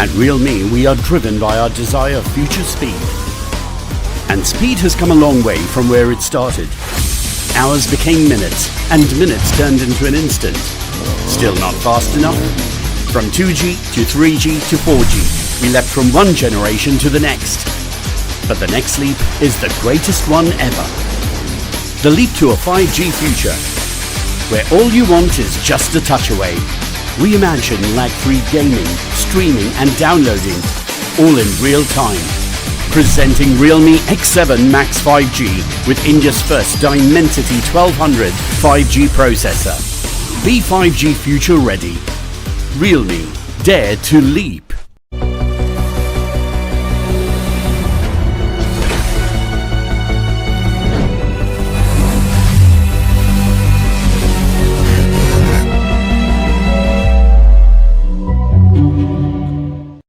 At realme, we are driven by our desire of future speed. And speed has come a long way from where it started. Hours became minutes, and minutes turned into an instant. Still not fast enough? From 2G to 3G to 4G, we leapt from one generation to the next. But the next leap is the greatest one ever. The leap to a 5G future, where all you want is just a touch away. Reimagine lag-free gaming, streaming and downloading, all in real time. Presenting Realme X7 Max 5G with India's first Dimensity 1200 5G processor. Be 5G future ready. Realme, dare to leap.